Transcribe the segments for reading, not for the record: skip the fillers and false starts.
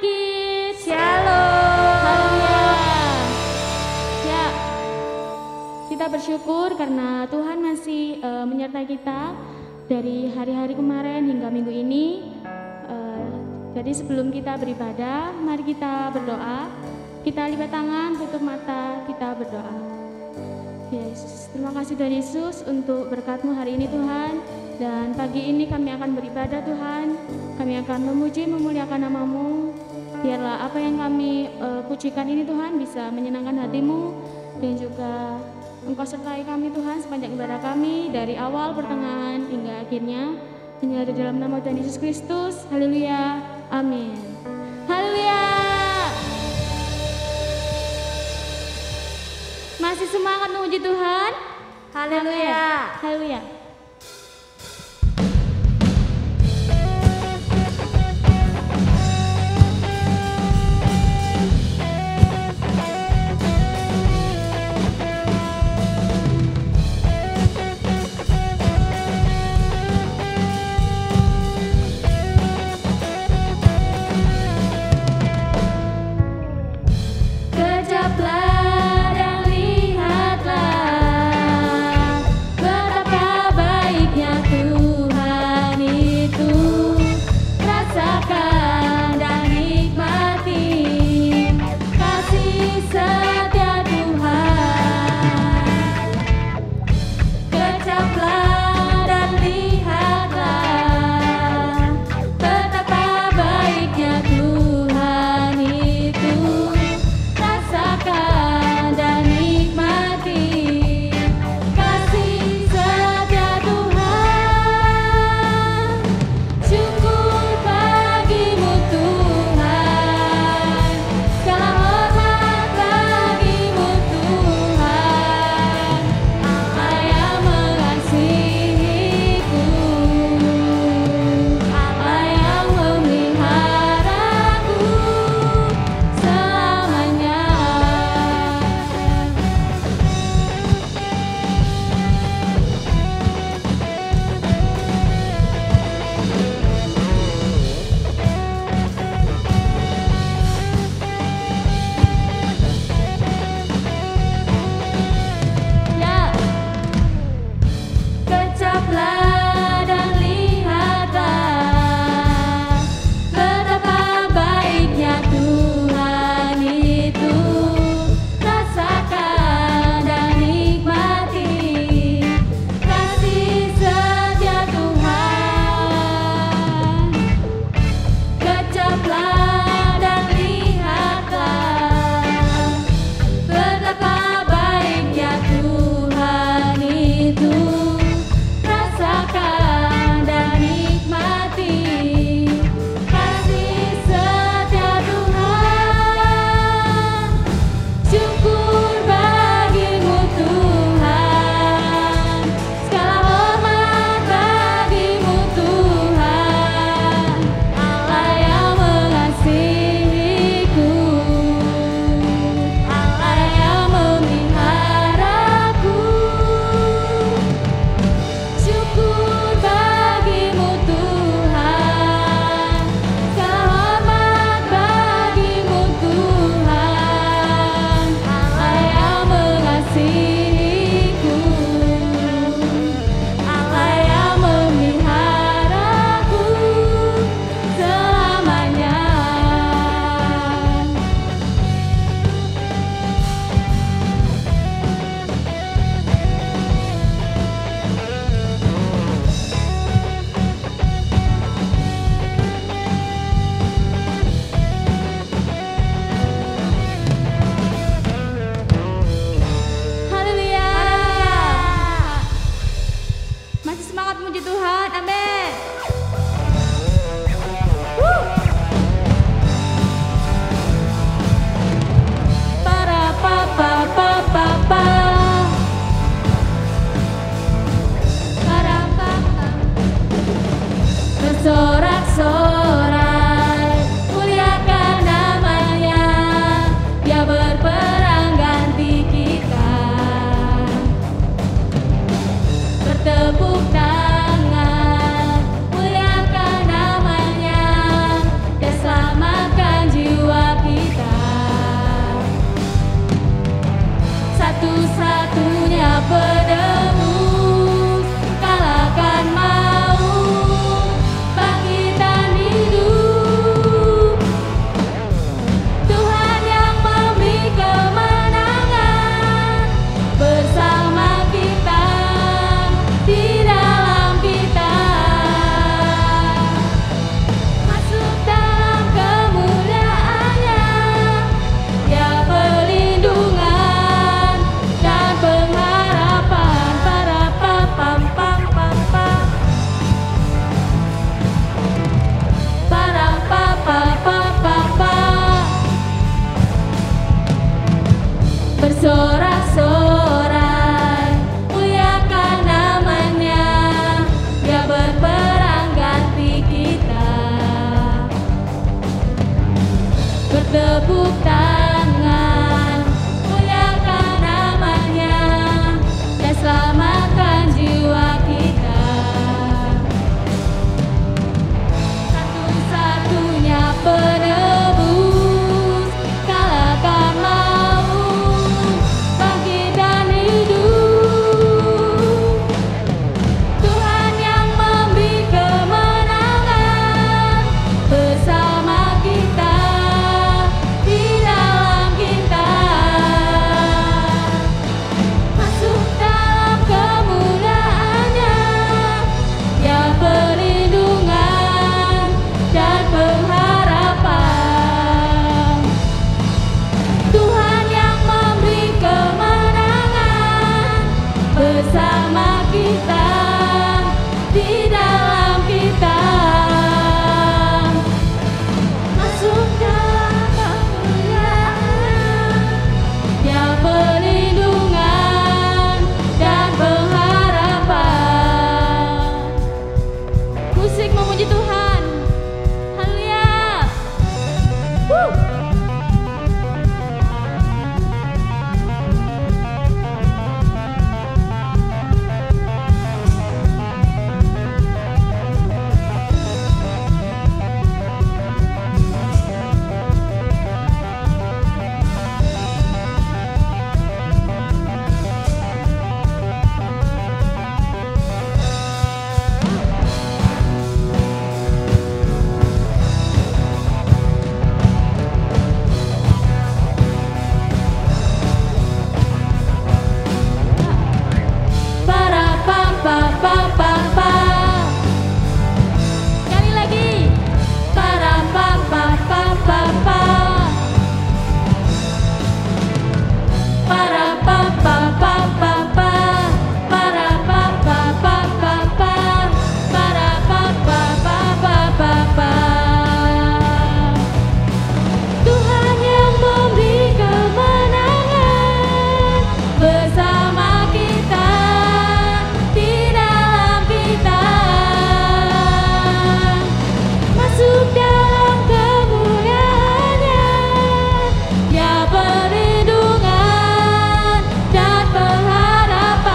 Kids. Shalom. Haleluya. Ya, kita bersyukur karena Tuhan masih menyertai kita dari hari-hari kemarin hingga minggu ini. Jadi sebelum kita beribadah, mari kita berdoa. Kita lipat tangan, tutup mata, kita berdoa. Yesus, terima kasih Tuhan Yesus untuk berkat-Mu hari ini Tuhan. Dan pagi ini kami akan beribadah Tuhan. Kami akan memuji, memuliakan nama-Mu. Biarlah apa yang kami pujikan ini Tuhan bisa menyenangkan hati-Mu. Dan juga Engkau sertai kami Tuhan sepanjang ibadah kami. Dari awal, pertengahan, hingga akhirnya. Hanya di dalam nama Tuhan Yesus Kristus. Haleluya. Amin. Haleluya. Masih semangat memuji Tuhan? Haleluya. Haleluya. Kejaplah dan lihatlah betapa bersama kita, di dalam kita. Masuk dalam kemuliaan, Dia perlindungan dan pengharapan. Musik memuji Tuhan. Haleluya. Sekali lagi. Para pa pa pa pa pa. Para pa pa pa pa pa. Para pa pa pa pa pa. Para pa pa pa pa pa pa. Tuhan yang memberi kemenangan bersama kita, di dalam kita. Masuk dalam kemuliaan-Nya, Dia perlindungan dan pengharapan.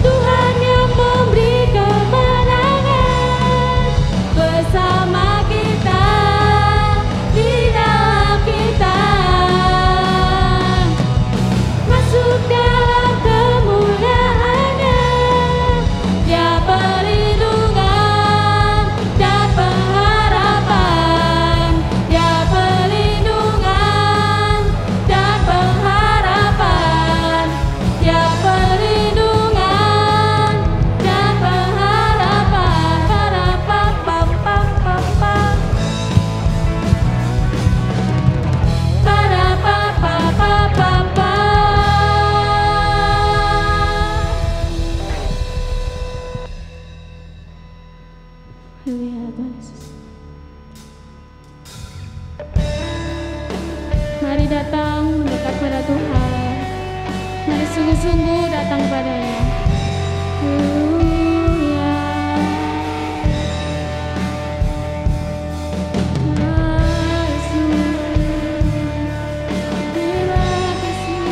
Tuhan yang memberi kemenangan bersama kita, di dalam kita. Masuk dalam kemuliaan-Nya, Dia perlindungan dan pengharapan. Dia perlindungan dan pengharapan. Dia perlindungan dan pengharapan. Para pa pa pa pa pa. Para pa pa pa pa pa. Haleluya Tuhan Yesus. Mari datang mendekat pada Tuhan. Mari sungguh-sungguh datang padanya. Haleluya. Yesus, terima kasih.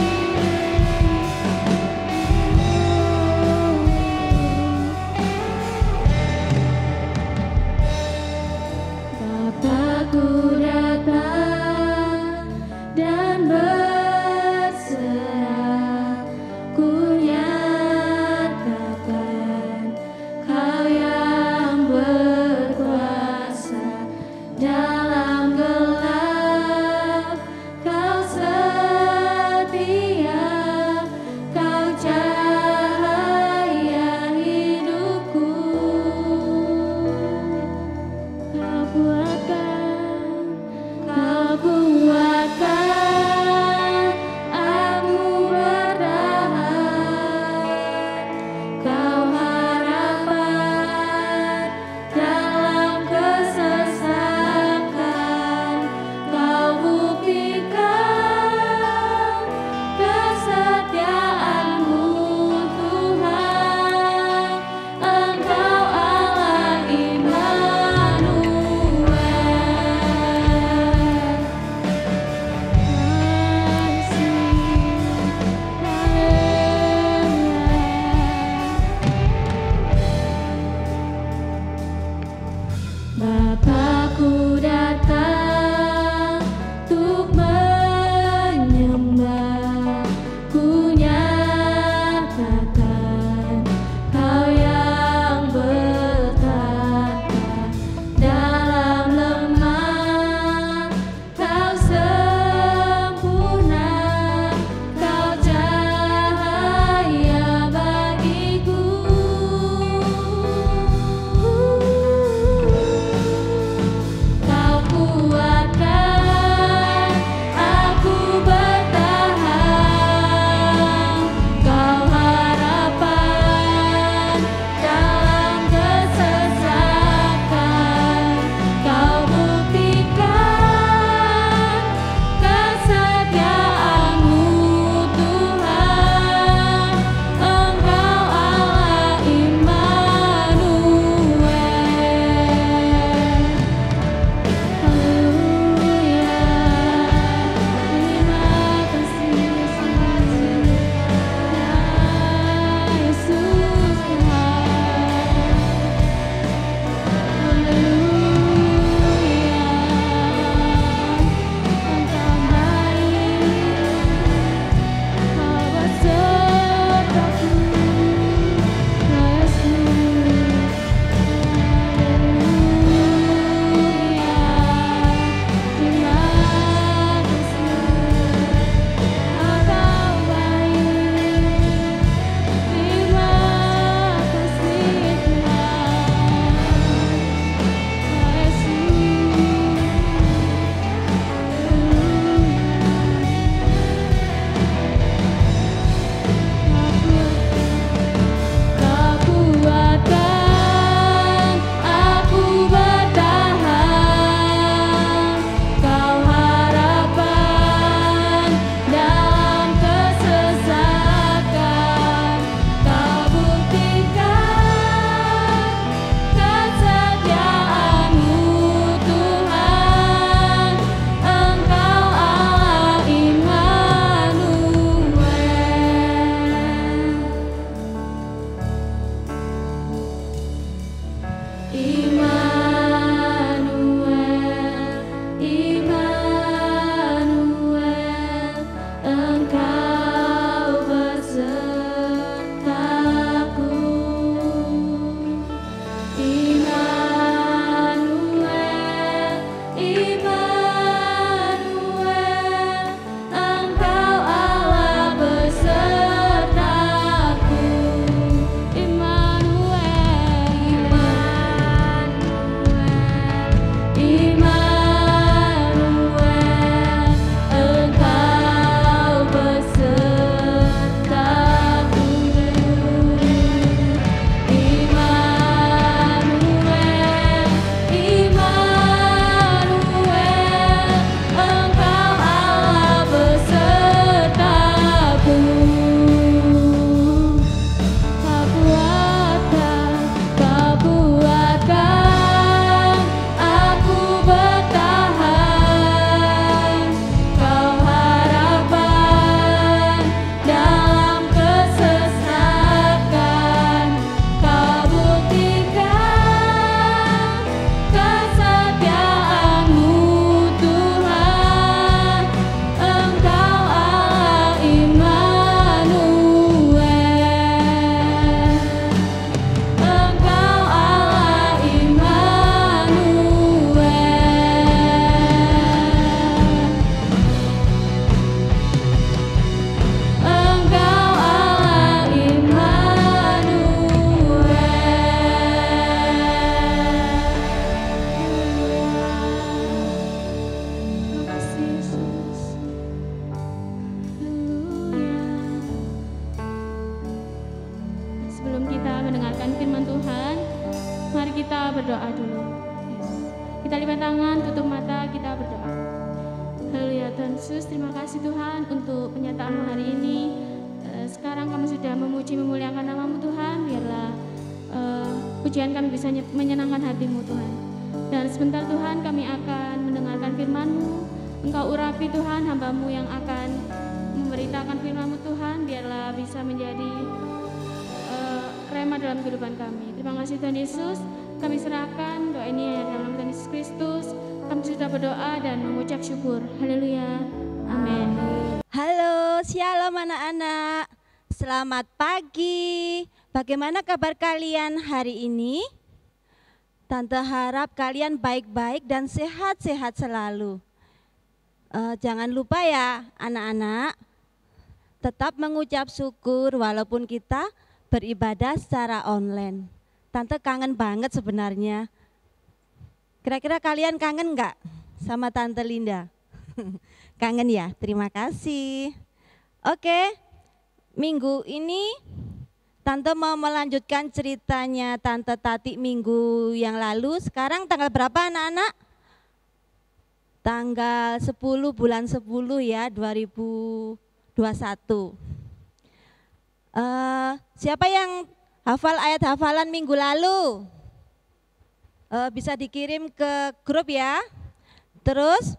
Bapakku datang dan berserah, ku nyatakan mendengarkan firman Tuhan, mari kita berdoa dulu. Kita lipat tangan, tutup mata, kita berdoa. Haleluya Tuhan Yesus, terima kasih Tuhan untuk penyertaan hari ini. Sekarang kami sudah memuji memuliakan nama-Mu Tuhan, biarlah pujian kami bisa menyenangkan hati-Mu Tuhan. Dan sebentar Tuhan kami akan mendengarkan firman-Mu. Engkau urapi Tuhan hamba-Mu yang akan memberitakan firman-Mu Tuhan, biarlah bisa menjadi rema dalam kehidupan kami. Terima kasih Tuhan Yesus, kami serahkan doa ini ya dalam Tuhan Yesus Kristus. Kami sudah berdoa dan mengucap syukur. Haleluya. Amin. Halo, shalom anak-anak. Selamat pagi. Bagaimana kabar kalian hari ini? Tante harap kalian baik-baik dan sehat-sehat selalu. Jangan lupa ya anak-anak, tetap mengucap syukur walaupun kita beribadah secara online. Tante kangen banget sebenarnya. Kira-kira kalian kangen nggak sama Tante Linda? Kangen ya, terima kasih. Oke, minggu ini Tante mau melanjutkan ceritanya Tante Tati minggu yang lalu. Sekarang tanggal berapa anak-anak? Tanggal 10 bulan 10 ya, 2021. Siapa yang hafal ayat hafalan minggu lalu? Bisa dikirim ke grup ya. Terus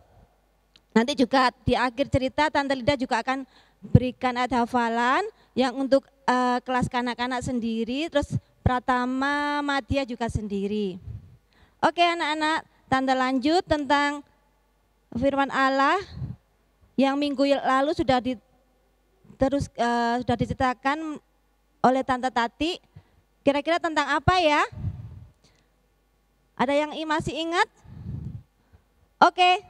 nanti juga di akhir cerita Tante Lida juga akan berikan ayat hafalan yang untuk kelas kanak-kanak sendiri, terus Pratama, Madya juga sendiri. Oke anak-anak, Tante lanjut tentang firman Allah yang minggu lalu sudah diceritakan oleh Tante Tati. Kira-kira tentang apa ya? Ada yang masih ingat? Oke.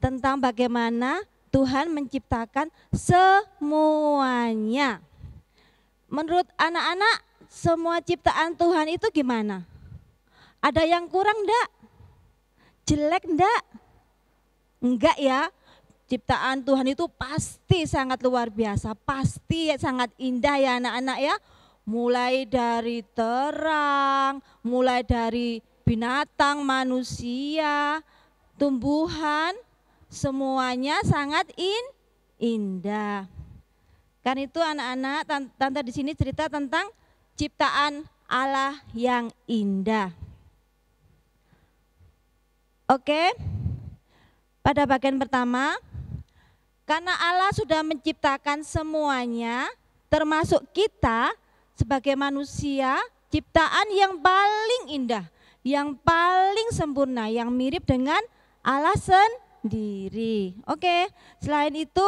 Tentang bagaimana Tuhan menciptakan semuanya. Menurut anak-anak, semua ciptaan Tuhan itu gimana? Ada yang kurang enggak? Jelek enggak? Enggak ya. Ciptaan Tuhan itu pasti sangat luar biasa, pasti sangat indah ya anak-anak ya. Mulai dari terang, mulai dari binatang, manusia, tumbuhan, semuanya sangat indah. Kan itu anak-anak, Tante di sini cerita tentang ciptaan Allah yang indah. Oke, pada bagian pertama, karena Allah sudah menciptakan semuanya, termasuk kita sebagai manusia, ciptaan yang paling indah, yang paling sempurna, yang mirip dengan Allah sendiri. Oke, selain itu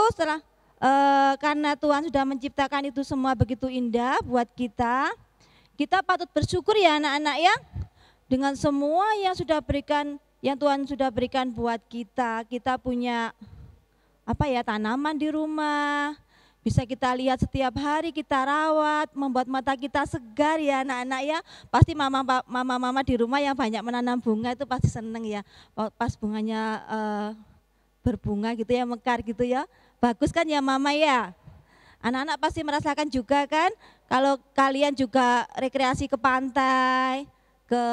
karena Tuhan sudah menciptakan itu semua begitu indah buat kita, kita patut bersyukur ya anak-anak ya, dengan semua yang Tuhan sudah berikan buat kita. Kita punya tanaman di rumah, bisa kita lihat setiap hari, kita rawat, membuat mata kita segar ya anak-anak ya. Pasti mama-mama di rumah yang banyak menanam bunga itu pasti seneng ya, pas bunganya berbunga gitu ya, mekar gitu ya. Bagus kan ya mama ya. Anak-anak pasti merasakan juga kan, kalau kalian juga rekreasi ke pantai, ke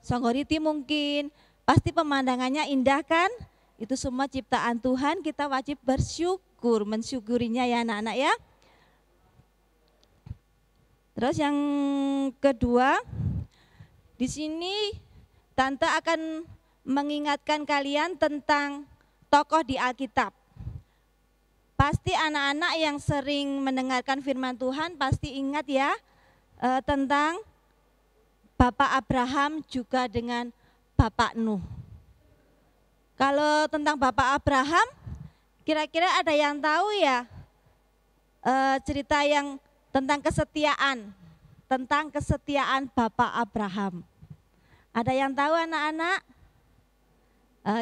Songgoriti mungkin, pasti pemandangannya indah kan. Itu semua ciptaan Tuhan, kita wajib bersyukur, mensyukurinya ya anak-anak ya. Terus yang kedua, di sini Tante akan mengingatkan kalian tentang tokoh di Alkitab. Pasti anak-anak yang sering mendengarkan firman Tuhan pasti ingat ya tentang Bapak Abraham juga dengan Bapak Nuh. Kalau tentang Bapak Abraham, kira-kira ada yang tahu ya cerita yang tentang kesetiaan Bapak Abraham. Ada yang tahu anak-anak?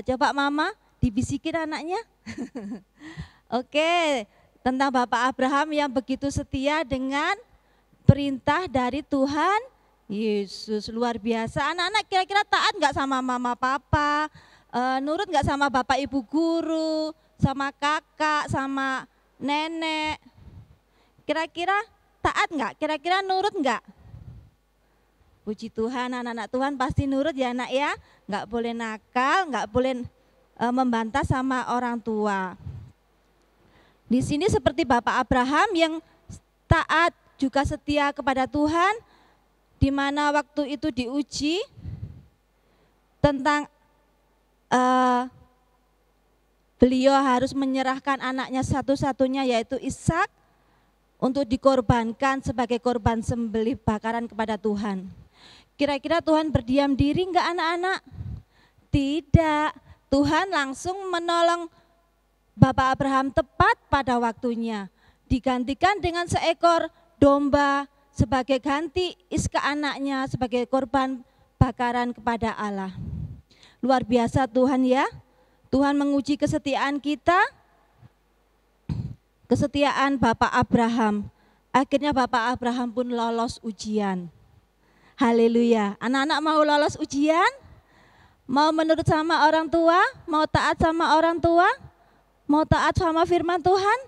Coba mama dibisikin anaknya. Oke, tentang Bapak Abraham yang begitu setia dengan perintah dari Tuhan Yesus, luar biasa. Anak-anak kira-kira taat nggak sama mama papa? Nurut nggak sama bapak ibu guru, sama kakak, sama nenek? Kira-kira taat nggak? Kira-kira nurut nggak? Puji Tuhan, anak-anak Tuhan pasti nurut ya nak ya. Nggak boleh nakal, nggak boleh membantah sama orang tua. Di sini seperti Bapak Abraham yang taat juga setia kepada Tuhan, di mana waktu itu diuji tentang beliau harus menyerahkan anaknya satu-satunya yaitu Ishak untuk dikorbankan sebagai korban sembelih bakaran kepada Tuhan. Kira-kira Tuhan berdiam diri enggak anak-anak? Tidak, Tuhan langsung menolong Bapak Abraham tepat pada waktunya. Digantikan dengan seekor domba sebagai ganti Ishak anaknya sebagai korban bakaran kepada Allah. Luar biasa Tuhan ya. Tuhan menguji kesetiaan kita, kesetiaan Bapak Abraham. Akhirnya Bapak Abraham pun lolos ujian. Haleluya. Anak-anak mau lolos ujian? Mau menurut sama orang tua? Mau taat sama orang tua? Mau taat sama firman Tuhan?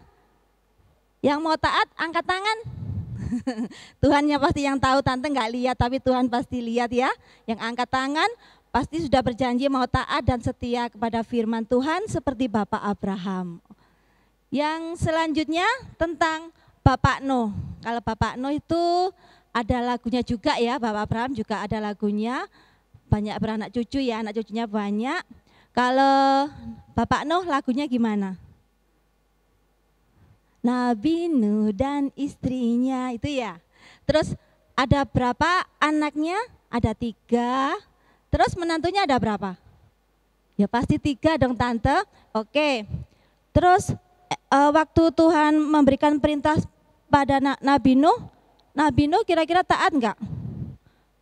Yang mau taat angkat tangan. Tuhannya pasti yang tahu, tante nggak lihat tapi Tuhan pasti lihat ya. Yang angkat tangan pasti sudah berjanji mau taat dan setia kepada firman Tuhan seperti Bapak Abraham. Yang selanjutnya tentang Bapak Nuh. Kalau Bapak Nuh itu ada lagunya juga ya, Bapak Abraham juga ada lagunya. Banyak beranak cucu ya, anak cucunya banyak. Kalau Bapak Nuh lagunya gimana? Nabi Nuh dan istrinya itu ya. Terus ada berapa anaknya? Ada 3. Terus menantunya ada berapa? Ya pasti 3 dong tante. Oke. Terus waktu Tuhan memberikan perintah pada Nabi Nuh kira-kira taat enggak?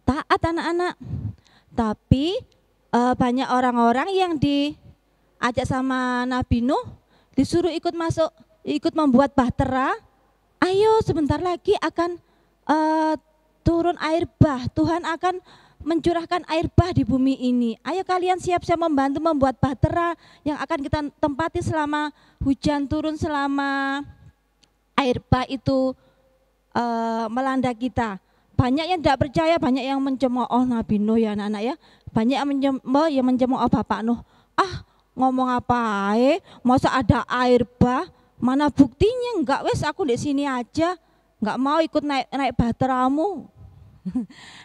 Taat anak-anak. Tapi banyak orang-orang yang diajak sama Nabi Nuh disuruh ikut masuk, ikut membuat bahtera. Ayo sebentar lagi akan turun air bah. Tuhan akan mencurahkan air bah di bumi ini. Ayo kalian siap-siap membantu membuat bahtera yang akan kita tempati selama hujan turun, selama air bah itu melanda kita. Banyak yang tidak percaya, banyak yang mencemooh Nabi Nuh ya anak-anak ya. Banyak yang mencemooh Bapak Nuh. Ah ngomong apa masa ada air bah? Mana buktinya? Enggak, wes aku di sini aja. Enggak mau ikut naik bahteramu.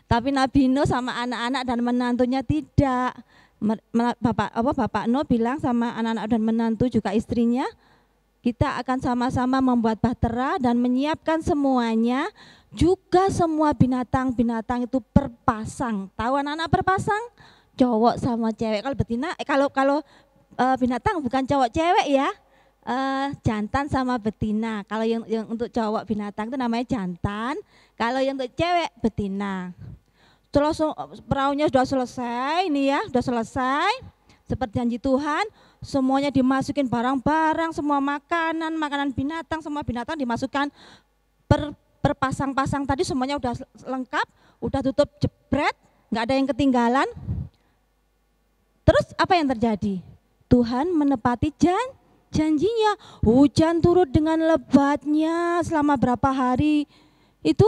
Tapi Nabi Nuh sama anak-anak dan menantunya tidak. Bapak Nuh bilang sama anak-anak dan menantu juga istrinya, kita akan sama-sama membuat bahtera dan menyiapkan semuanya, juga semua binatang-binatang itu berpasang. Tahu anak-anak berpasang? Cowok sama cewek. Kalau betina, kalau binatang bukan cowok cewek ya. Jantan sama betina. Kalau yang untuk cowok binatang itu namanya jantan. Kalau yang untuk cewek betina. Setelah perahunya sudah selesai, ini ya sudah selesai. Seperti janji Tuhan, semuanya dimasukin barang-barang, semua makanan binatang, semua binatang dimasukkan berpasang-pasang tadi semuanya udah lengkap, udah tutup jebret, nggak ada yang ketinggalan. Terus apa yang terjadi? Tuhan menepati janjinya, hujan turut dengan lebatnya selama berapa hari itu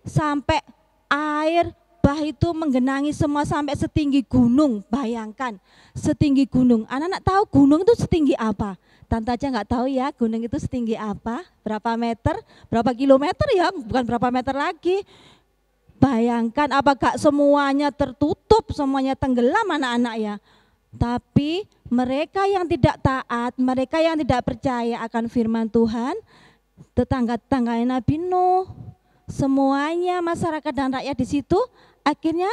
sampai air bah itu menggenangi semua sampai setinggi gunung. Bayangkan setinggi gunung. Anak-anak tahu gunung itu setinggi apa? Tante aja nggak tahu ya gunung itu setinggi apa, berapa meter, berapa kilometer ya, bukan berapa meter lagi. Bayangkan apakah semuanya tertutup, semuanya tenggelam anak-anak ya. Tapi mereka yang tidak taat, mereka yang tidak percaya akan firman Tuhan, tetangga-tetangganya Nabi Nuh, semuanya masyarakat dan rakyat di situ akhirnya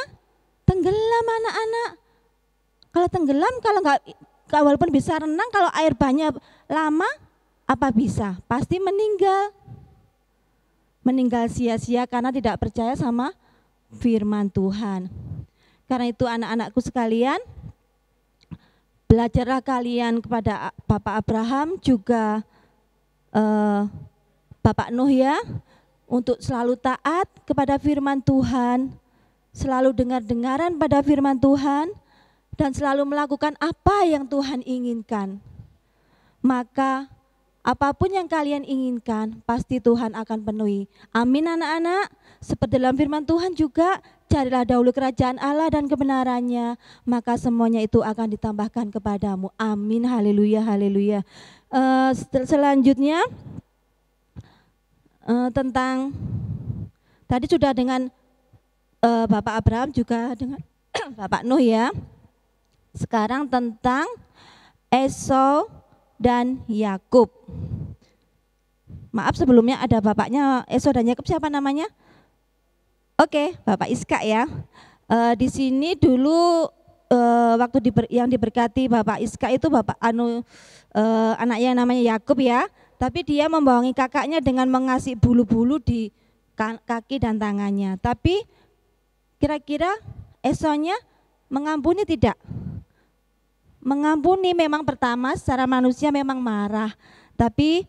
tenggelam anak-anak. Kalau tenggelam, kalau nggak, walaupun bisa renang, kalau air banyak lama, apa bisa? Pasti meninggal. Meninggal sia-sia karena tidak percaya sama firman Tuhan. Karena itu anak-anakku sekalian, belajarlah kalian kepada Bapak Abraham juga Bapak Nuh ya, untuk selalu taat kepada firman Tuhan, selalu dengar-dengaran pada firman Tuhan, dan selalu melakukan apa yang Tuhan inginkan. Maka apapun yang kalian inginkan, pasti Tuhan akan penuhi. Amin anak-anak. Seperti dalam firman Tuhan juga, carilah dahulu kerajaan Allah dan kebenarannya, maka semuanya itu akan ditambahkan kepadamu. Amin, haleluya, haleluya. Selanjutnya tentang tadi sudah dengan Bapak Abraham juga dengan Bapak Nuh ya. Sekarang tentang Esau dan Yakub. Maaf sebelumnya ada bapaknya Esau dan Yakub, siapa namanya? Oke, Bapak Iska ya. Di sini dulu waktu yang diberkati Bapak Iska itu Bapak anaknya yang namanya Yakub ya. Tapi dia membohongi kakaknya dengan mengasih bulu-bulu di kaki dan tangannya. Tapi kira-kira Esaunya mengampuni tidak? Mengampuni, memang pertama secara manusia memang marah. Tapi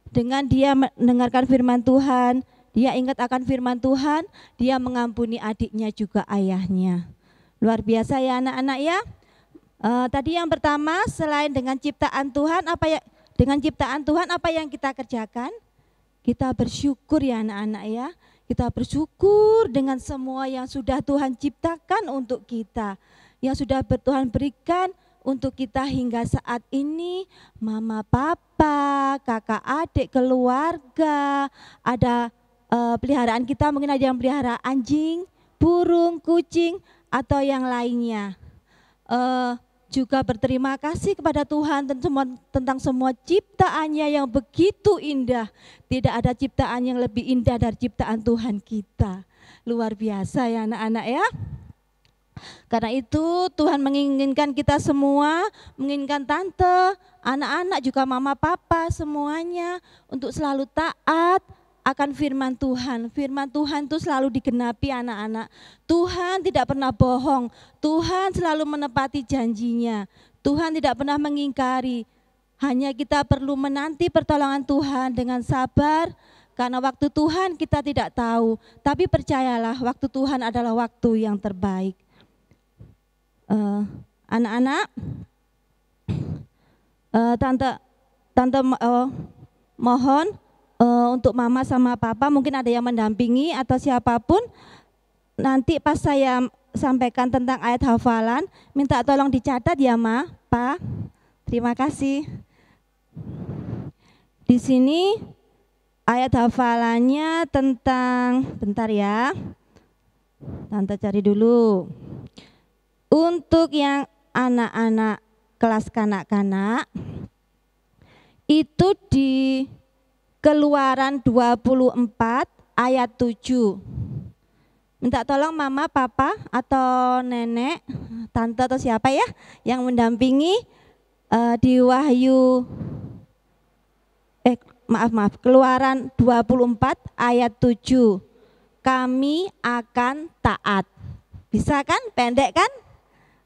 dengan dia mendengarkan firman Tuhan, dia ingat akan firman Tuhan, dia mengampuni adiknya juga ayahnya. Luar biasa ya anak-anak ya. Tadi yang pertama, selain dengan ciptaan Tuhan, apa yang kita kerjakan? Kita bersyukur ya anak-anak ya. Kita bersyukur dengan semua yang sudah Tuhan ciptakan untuk kita, yang sudah Tuhan berikan untuk kita hingga saat ini. Mama, papa, kakak, adik, keluarga, ada peliharaan kita, mungkin ada yang pelihara anjing, burung, kucing, atau yang lainnya. Juga berterima kasih kepada Tuhan tentang semua ciptaannya yang begitu indah. Tidak ada ciptaan yang lebih indah dari ciptaan Tuhan kita. Luar biasa ya anak-anak ya. Karena itu Tuhan menginginkan kita semua, menginginkan tante, anak-anak juga mama papa semuanya untuk selalu taat akan firman Tuhan. Firman Tuhan itu selalu digenapi anak-anak. Tuhan tidak pernah bohong, Tuhan selalu menepati janjinya. Tuhan tidak pernah mengingkari. Hanya kita perlu menanti pertolongan Tuhan dengan sabar, karena waktu Tuhan kita tidak tahu. Tapi percayalah, waktu Tuhan adalah waktu yang terbaik. Anak-anak, tante mohon untuk mama sama papa, mungkin ada yang mendampingi atau siapapun, nanti pas saya sampaikan tentang ayat hafalan, minta tolong dicatat ya Ma, Pa. Terima kasih. Di sini ayat hafalannya tentang, bentar ya, tante cari dulu. Untuk yang anak-anak kelas kanak-kanak, itu di Keluaran 24 ayat 7. Minta tolong mama, papa, atau nenek, tante atau siapa ya yang mendampingi di Wahyu, Keluaran 24 ayat 7. Kami akan taat. Bisa kan? Pendek kan?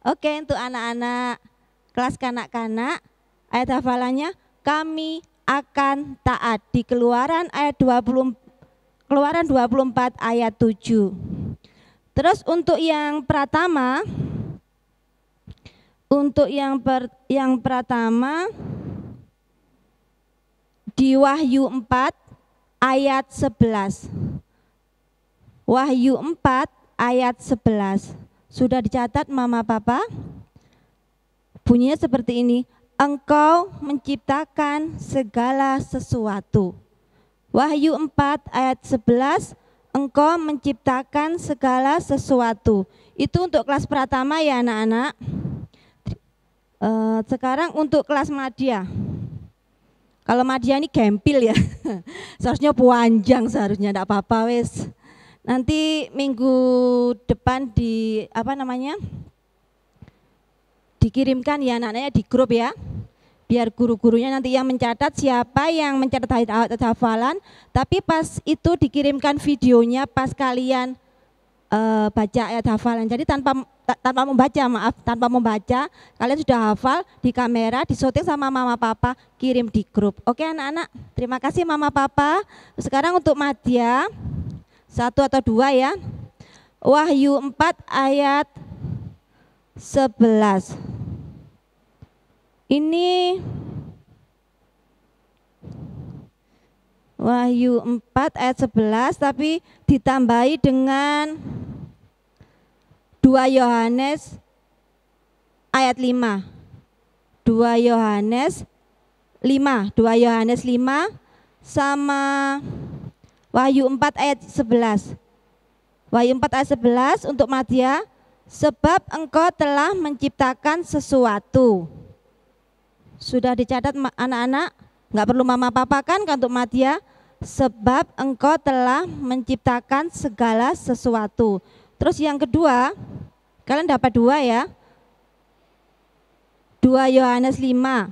Oke, untuk anak-anak kelas kanak-kanak, ayat hafalannya kami akan taat di Keluaran 24 ayat 7. Terus untuk yang Pratama, di Wahyu 4 ayat 11. Wahyu 4 ayat 11. Sudah dicatat mama papa? Bunyinya seperti ini. Engkau menciptakan segala sesuatu. Wahyu 4 ayat 11, engkau menciptakan segala sesuatu. Itu untuk kelas Pratama ya anak-anak. Sekarang untuk kelas Madya. Kalau Madya ini gempil ya, seharusnya panjang seharusnya, enggak apa-apa wes. Nanti minggu depan dikirimkan ya anak-anaknya di grup ya, biar guru-gurunya nanti yang mencatat siapa yang mencatat ayat hafalan. Tapi pas itu dikirimkan videonya pas kalian baca ayat hafalan. Jadi tanpa membaca, kalian sudah hafal di kamera, disyuting sama mama papa, kirim di grup. Oke anak-anak, terima kasih mama papa. Sekarang untuk Madya 1 atau 2 ya. Wahyu 4 ayat 11. Ini Wahyu 4 ayat 11 tapi ditambahi dengan 2 Yohanes ayat 5. 2 Yohanes 5, 2 Yohanes 5 sama Wahyu 4 ayat 11. Wahyu 4 ayat 11 untuk Madya, sebab engkau telah menciptakan sesuatu. Sudah dicatat anak-anak? Enggak perlu mama papa kan untuk Madya? Sebab engkau telah menciptakan segala sesuatu. Terus yang kedua, kalian dapat 2 ya. 2 Yohanes 5,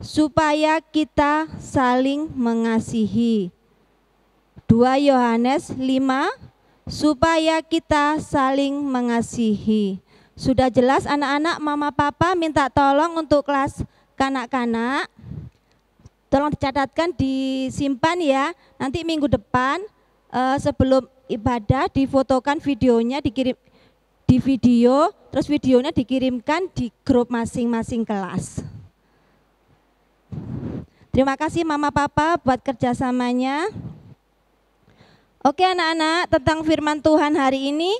supaya kita saling mengasihi. 2 Yohanes 5, supaya kita saling mengasihi. Sudah jelas anak-anak, mama papa minta tolong untuk kelas kanak-kanak. Tolong dicatatkan, disimpan ya. Nanti minggu depan sebelum ibadah difotokan videonya, dikirim di video, terus videonya dikirimkan di grup masing-masing kelas. Terima kasih mama papa buat kerjasamanya. Oke anak-anak, tentang firman Tuhan hari ini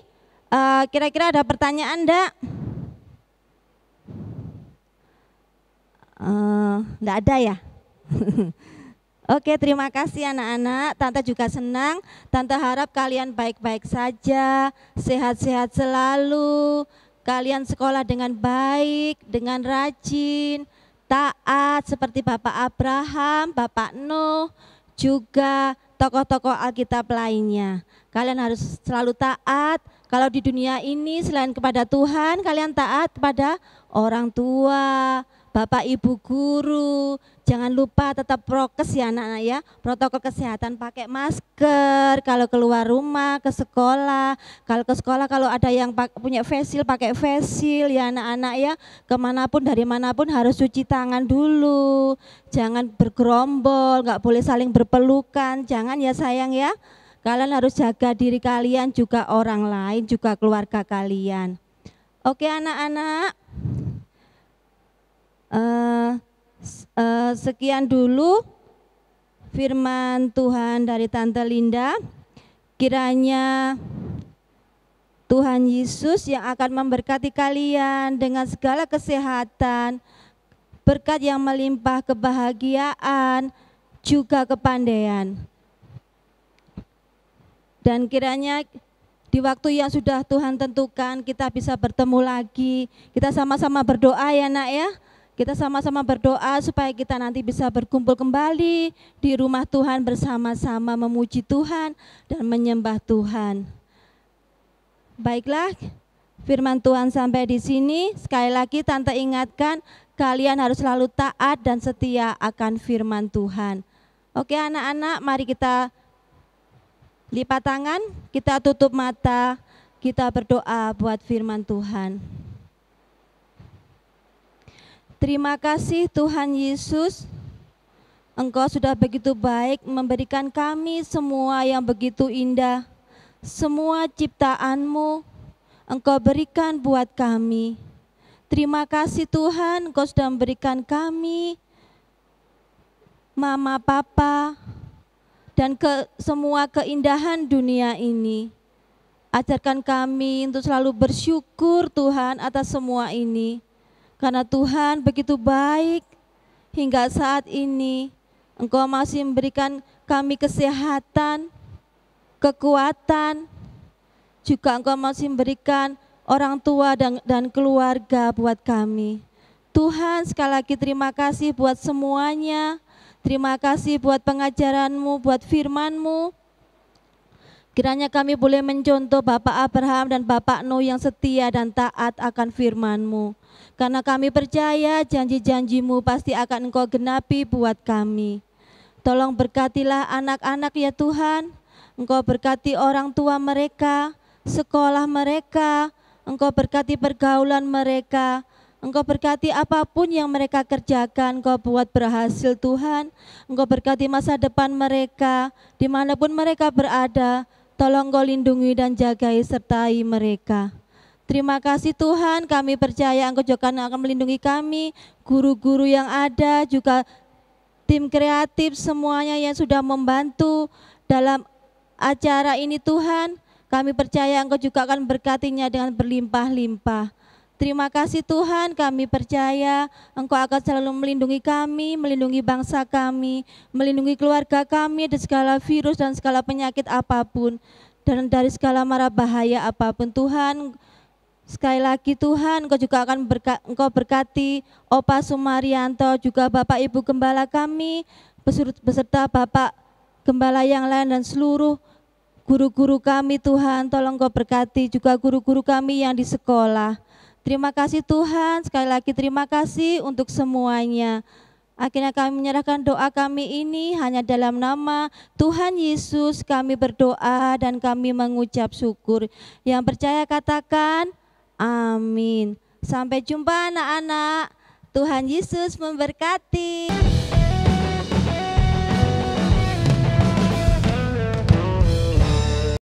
kira-kira ada pertanyaan enggak? Enggak ada ya? Oke, terima kasih anak-anak. Tante juga senang. Tante harap kalian baik-baik saja, sehat-sehat selalu. Kalian sekolah dengan baik, dengan rajin, taat seperti Bapak Abraham, Bapak Nuh, juga tokoh-tokoh Alkitab lainnya. Kalian harus selalu taat. Kalau di dunia ini selain kepada Tuhan, kalian taat kepada orang tua, Bapak Ibu guru. Jangan lupa tetap prokes ya anak-anak ya. Protokol kesehatan, pakai masker kalau keluar rumah, ke sekolah. Kalau ke sekolah, kalau ada yang punya face shield, pakai face shield ya anak-anak ya. Kemanapun, dari manapun harus cuci tangan dulu. Jangan bergerombol, nggak boleh saling berpelukan. Jangan ya sayang ya. Kalian harus jaga diri kalian, juga orang lain, juga keluarga kalian. Oke anak-anak. Sekian dulu firman Tuhan dari Tante Linda. Kiranya Tuhan Yesus yang akan memberkati kalian dengan segala kesehatan, berkat yang melimpah, kebahagiaan, juga kepandaian. Dan kiranya di waktu yang sudah Tuhan tentukan kita bisa bertemu lagi. Kita sama-sama berdoa ya nak ya. Kita sama-sama berdoa supaya kita nanti bisa berkumpul kembali di rumah Tuhan bersama-sama memuji Tuhan dan menyembah Tuhan. Baiklah, firman Tuhan sampai di sini. Sekali lagi Tante ingatkan, kalian harus selalu taat dan setia akan firman Tuhan. Oke anak-anak, mari kita lipat tangan, kita tutup mata, kita berdoa buat firman Tuhan. Terima kasih Tuhan Yesus, Engkau sudah begitu baik memberikan kami semua yang begitu indah. Semua ciptaan-Mu Engkau berikan buat kami. Terima kasih Tuhan, Engkau sudah memberikan kami mama, papa, dan semua keindahan dunia ini. Ajarkan kami untuk selalu bersyukur Tuhan atas semua ini. Karena Tuhan begitu baik, hingga saat ini Engkau masih memberikan kami kesehatan, kekuatan, juga Engkau masih memberikan orang tua dan keluarga buat kami. Tuhan, sekali lagi terima kasih buat semuanya. Terima kasih buat pengajaran-Mu, buat firman-Mu. Kiranya kami boleh mencontoh Bapak Abraham dan Bapak Nuh yang setia dan taat akan firman-Mu. Karena kami percaya janji-janji-Mu pasti akan Engkau genapi buat kami. Tolong berkatilah anak-anak ya Tuhan. Engkau berkati orang tua mereka, sekolah mereka. Engkau berkati pergaulan mereka. Engkau berkati apapun yang mereka kerjakan, Engkau buat berhasil Tuhan. Engkau berkati masa depan mereka, dimanapun mereka berada. Tolong Engkau lindungi dan jagai sertai mereka. Terima kasih Tuhan, kami percaya Engkau juga akan melindungi kami, guru-guru yang ada, juga tim kreatif semuanya yang sudah membantu dalam acara ini Tuhan. Kami percaya Engkau juga akan berkatinya dengan berlimpah-limpah. Terima kasih Tuhan, kami percaya Engkau akan selalu melindungi kami, melindungi bangsa kami, melindungi keluarga kami dari segala virus dan segala penyakit apapun, dan dari segala mara bahaya apapun. Tuhan, sekali lagi Tuhan, Engkau juga akan Engkau berkati Opa Sumarianto, juga Bapak Ibu Gembala kami, beserta Bapak Gembala yang lain dan seluruh guru-guru kami Tuhan. Tolong Engkau berkati juga guru-guru kami yang di sekolah. Terima kasih Tuhan, sekali lagi terima kasih untuk semuanya. Akhirnya kami menyerahkan doa kami ini hanya dalam nama Tuhan Yesus kami berdoa dan kami mengucap syukur. Yang percaya katakan amin. Sampai jumpa anak-anak, Tuhan Yesus memberkati.